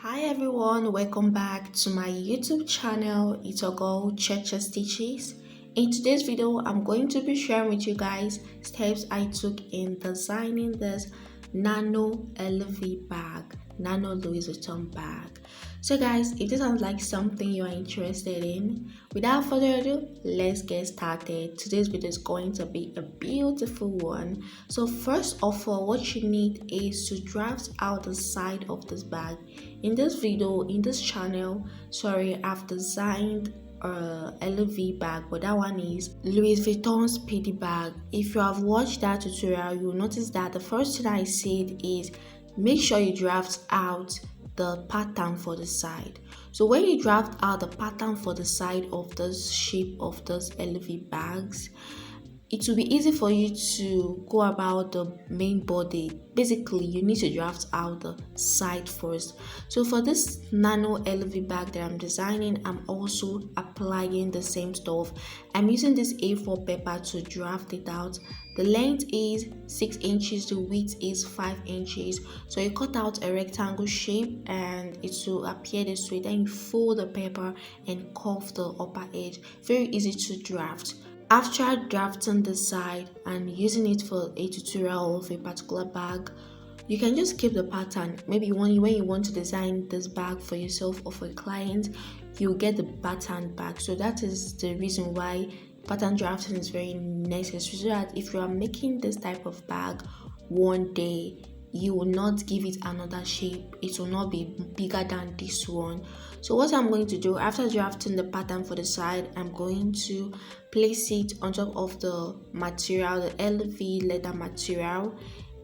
Hi everyone, welcome back to my YouTube channel. It's your girl Church Stitches. In today's video, I'm going to be sharing with you guys steps I took in designing this Nano LV bag, Nano Louis Vuitton bag. So guys, if this sounds like something you are interested in, without further ado, let's get started. Today's video is going to be a beautiful one. So first of all, what you need is to draft out the side of this bag. In this video, in this channel, I've designed a LV bag, but that one is Louis Vuitton SPEEDY bag. If you have watched that tutorial, you'll notice that the first thing I said is make sure you draft out the pattern for the side. So when you draft out the pattern for the side of this shape of those LV bags, it will be easy for you to go about the main body. Basically, you need to draft out the side first. So for this Nano LV bag that I'm designing, I'm also applying the same stuff. I'm using this A4 paper to draft it out. The length is 6 inches, the width is 5 inches. So you cut out a rectangle shape and it will appear this way. Then you fold the paper and curve the upper edge. Very easy to draft. After drafting the side and using it for a tutorial of a particular bag, you can just keep the pattern. Maybe when you want to design this bag for yourself or for a client, you'll get the pattern back. So that is the reason why pattern drafting is very necessary, so that if you are making this type of bag one day, you will not give it another shape. It will not be bigger than this one. So what I'm going to do after drafting the pattern for the side, I'm going to place it on top of the material, the LV leather material,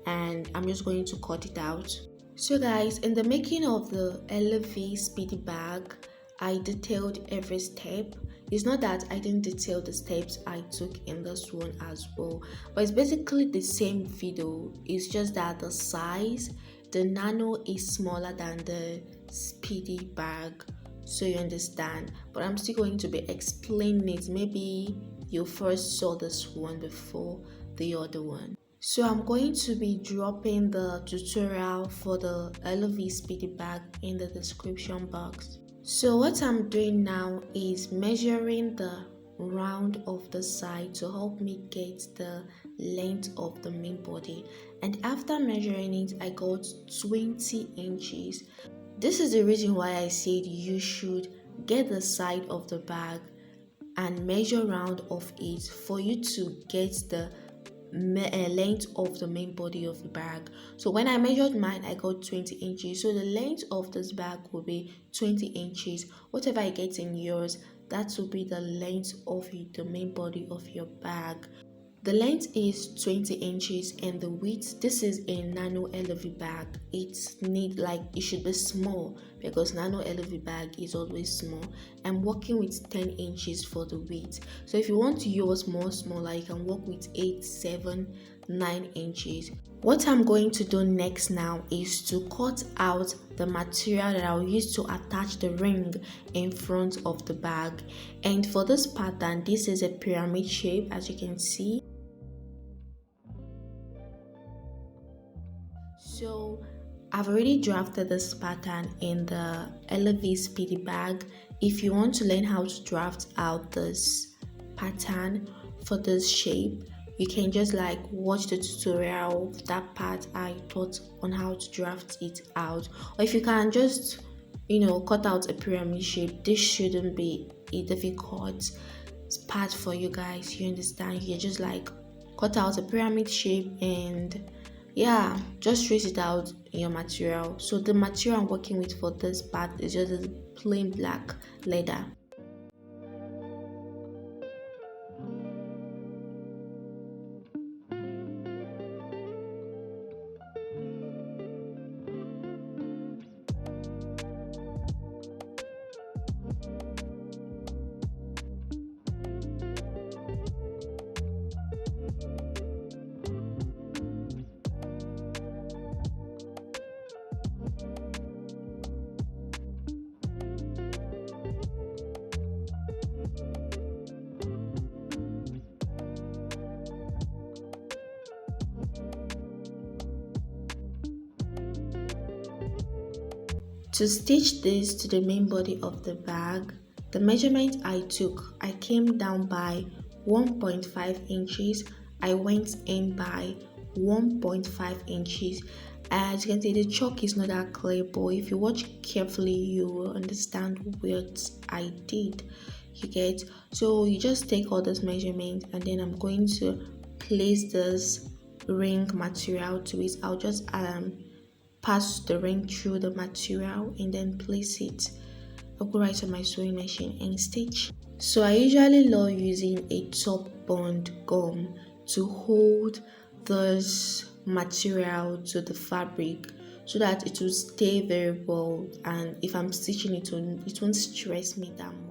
and I'm just going to cut it out. So guys, in the making of the LV SPEEDY bag, I detailed every step. It's not that I didn't detail the steps I took in this one as well, but it's basically the same video. It's just that the size, the Nano is smaller than the SPEEDY bag, so you understand. But I'm still going to be explaining it. Maybe you first saw this one before the other one. So I'm going to be dropping the tutorial for the LV SPEEDY bag in the description box. So what I'm doing now is measuring the round of the side to help me get the length of the main body. And after measuring it, I got 20 inches. This is the reason why I said you should get the side of the bag and measure round of it for you to get the length of the main body of the bag. So when I measured mine, I got 20 inches. So the length of this bag will be 20 inches. Whatever I get in yours, that will be the length of the main body of your bag. The length is 20 inches and the width, this is a Nano LV bag. It should be small because Nano LV bag is always small. I'm working with 10 inches for the width. So if you want yours more smaller, you can work with 8, 7, 9 inches. What I'm going to do next now is to cut out the material that I'll use to attach the ring in front of the bag. And for this pattern, this is a pyramid shape, as you can see. So I've already drafted this pattern in the LV SPEEDY bag. If you want to learn how to draft out this pattern for this shape, you can just watch the tutorial, that part I taught on how to draft it out. Or if you can just cut out a pyramid shape, this shouldn't be a difficult part for you guys. You understand? You just cut out a pyramid shape and just trace it out in your material. So the material I'm working with for this part is just a plain black leather. To stitch this to the main body of the bag, the measurement I took, I came down by 1.5 inches, I went in by 1.5 inches. As you can see, the chalk is not that clear, but if you watch carefully, you will understand what I did. You get, so you just take all this measurement, and then I'm going to place this ring material to it. I'll just pass the ring through the material and then place it. I'll go right on my sewing machine and stitch. So I usually love using a top bond gum to hold this material to the fabric so that it will stay very well, and if I'm stitching it won't stress me that much.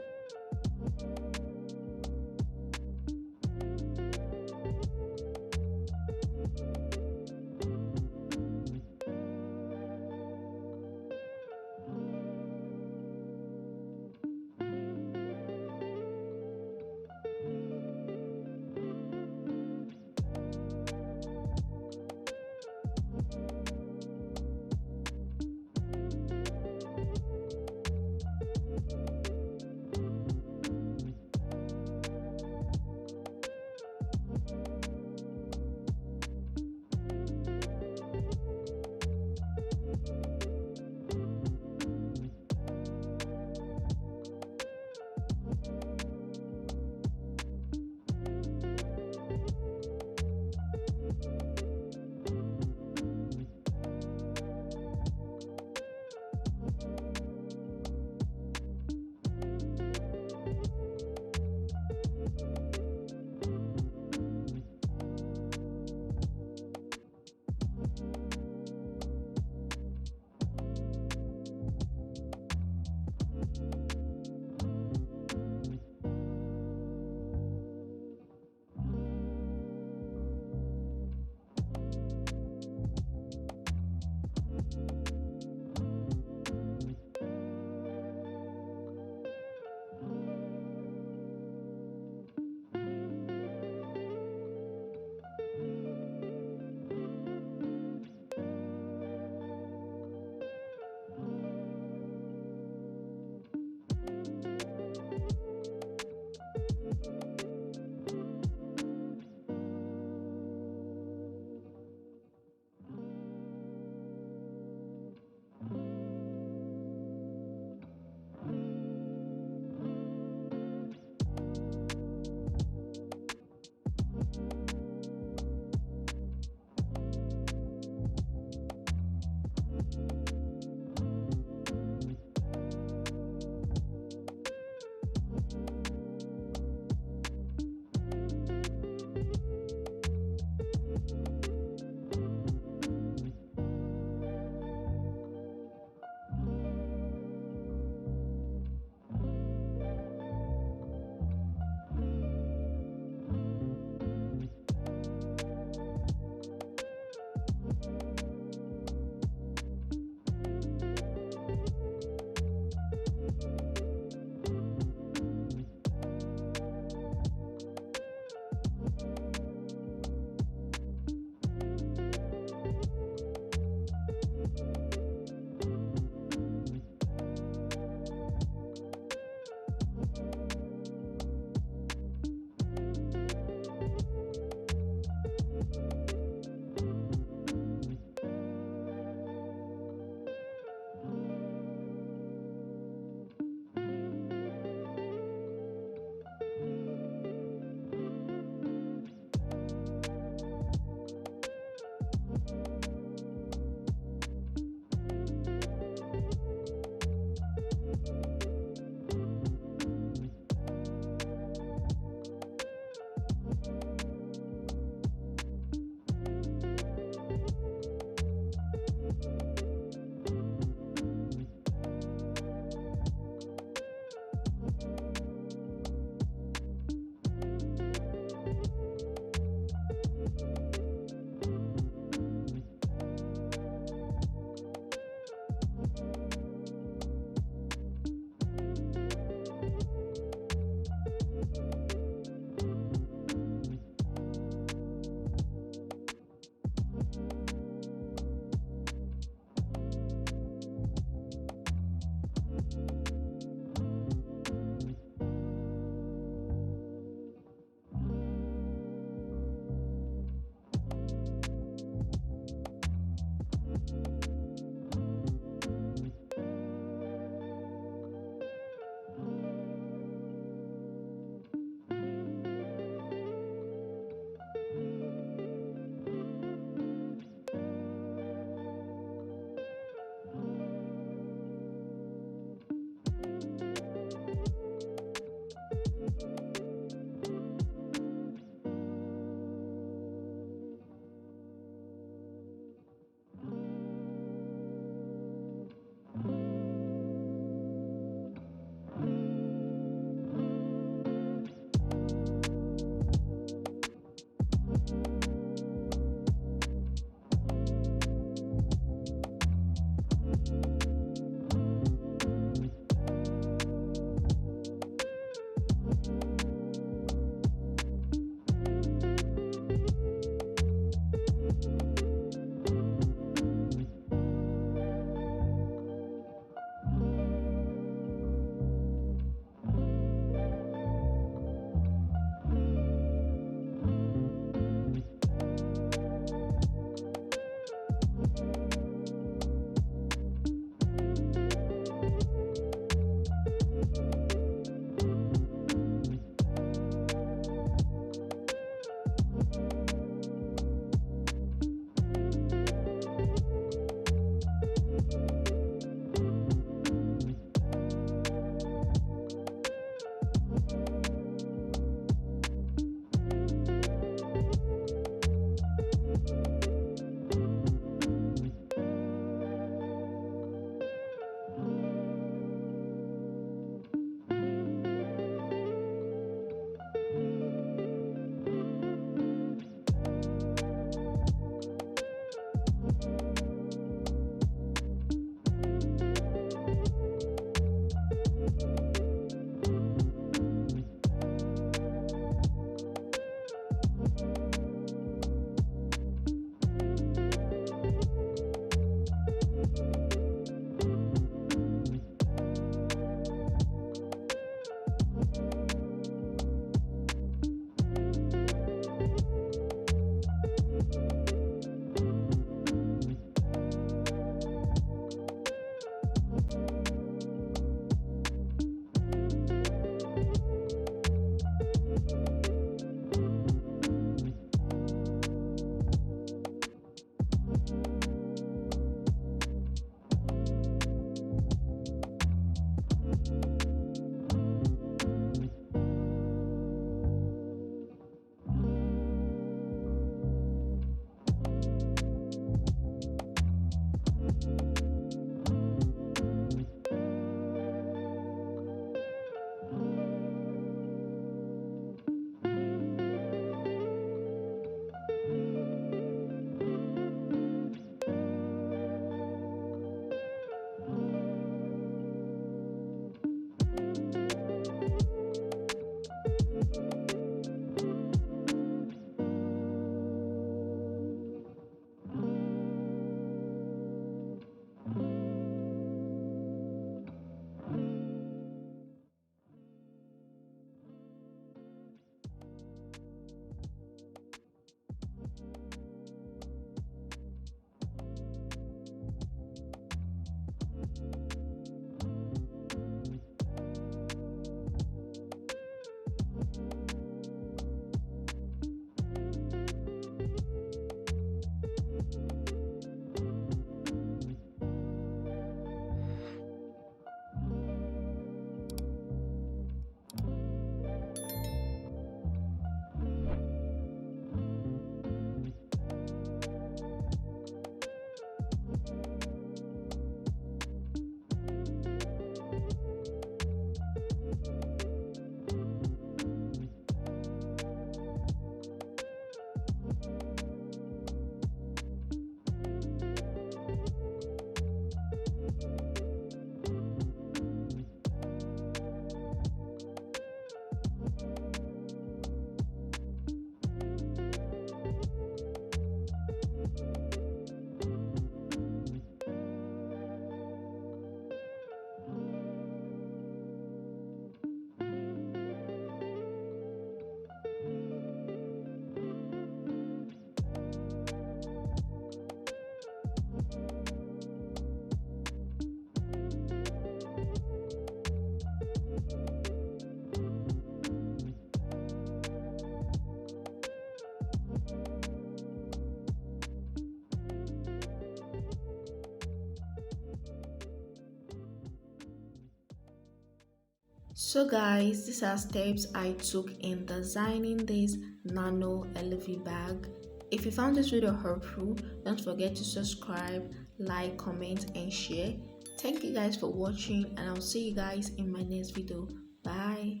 So guys, these are steps I took in designing this nano LV bag. If you found this video helpful, don't forget to subscribe, like, comment and share. Thank you guys for watching, and I'll see you guys in my next video. Bye.